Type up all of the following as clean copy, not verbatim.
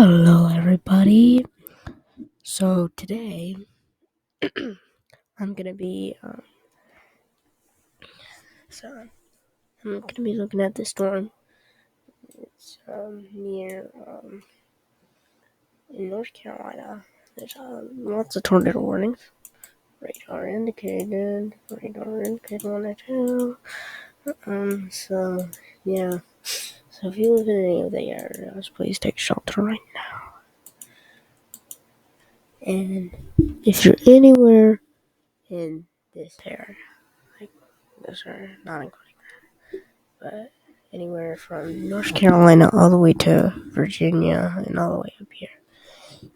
Hello, everybody. So today, I'm gonna be looking at this storm. It's near in North Carolina. There's lots of tornado warnings. Radar indicated 1 or 2. So yeah. So if you live in any of the areas, please take shelter right now. And if you're anywhere in this area, like this area, not including but anywhere from North Carolina all the way to Virginia and all the way up here,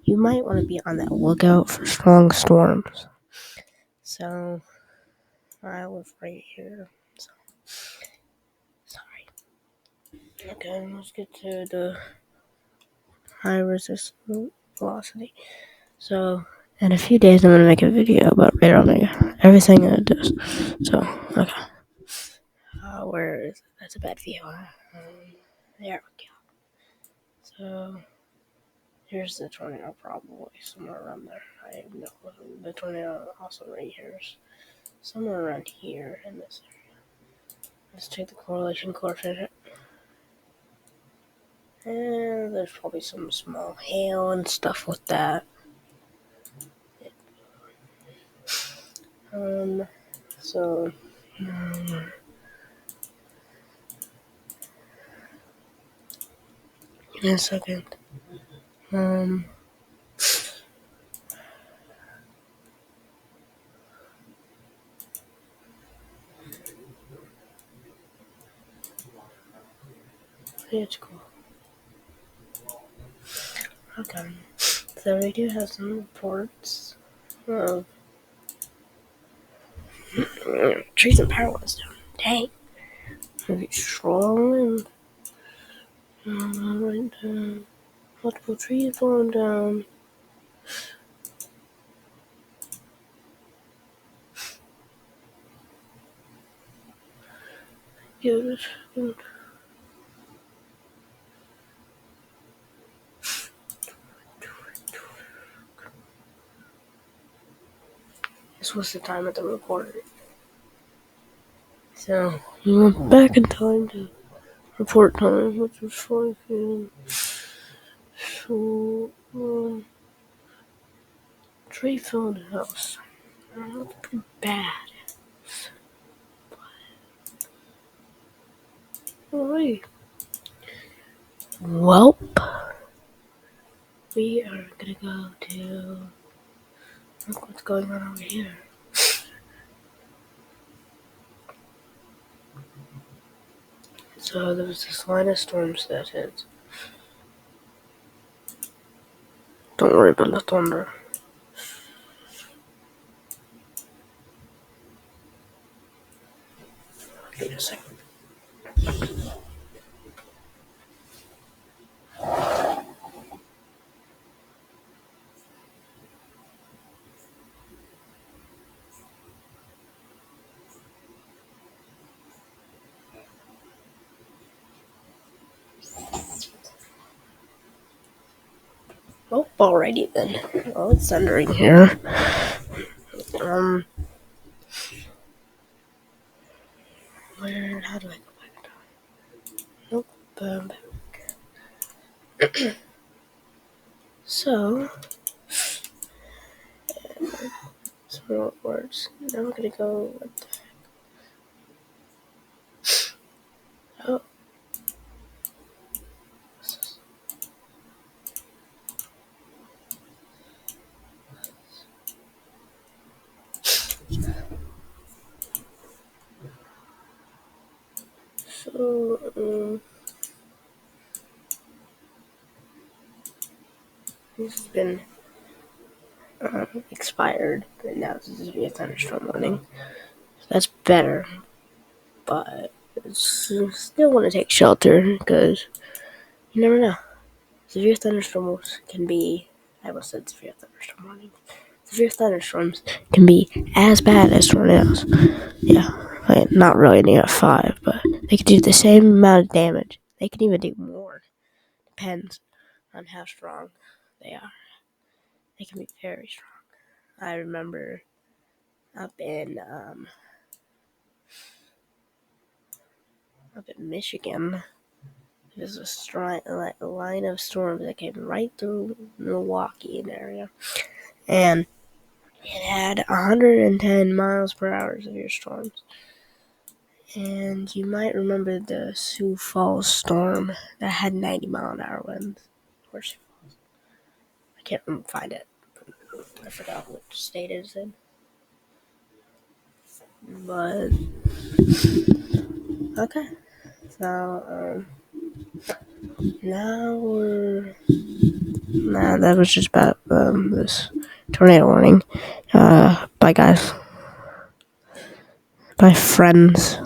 you might want to be on that lookout for strong storms. So, I live right here. So, sorry. Okay, let's get to the high resistance velocity. So, in a few days, I'm going to make a video about radar omega, everything that it does. So, okay. Where is it? That's a bad view. There we go. So, here's the tornado, probably somewhere around there. I have no clue. The tornado also right here is somewhere around here in this area. Let's take the correlation coefficient. And there's probably some small hail and stuff with that. So, in a second. It's cool. Okay. So we do have some reports of trees and power lines down. Dang. Really strong and right down. Multiple trees falling down. Good. This was the time of the recording. So, we went back in time to report time, which was 5 p.m. So, tree fell in the house. That's pretty bad. Alright. Well, we are gonna go to look what's going on over here. So there was this line of storms that hit. Don't worry about the thunder. Wait a second. Oh, alrighty then. Well, it's thundering here. How do I go back in time? Nope. So, some more words. Now I'm gonna go. What the heck? Oh. So, this has been expired, and now this is a thunderstorm warning. So that's better, but still want to take shelter because you never know. Severe thunderstorms can be, I almost said severe thunderstorm warning. Severe thunderstorms can be as bad as tornadoes. Yeah, not really near 5, but they can do the same amount of damage. They can even do more. Depends. on how strong they are. They can be very strong. I remember up in Michigan, there's a line of storms that came right through Milwaukee area, and it had 110 miles per hour severe storms. And you might remember the Sioux Falls storm that had 90-mile-an-hour winds. Or Sioux Falls. I can't find it. I forgot which state it is in. But okay, so that was just about this tornado warning. Bye guys. Bye friends.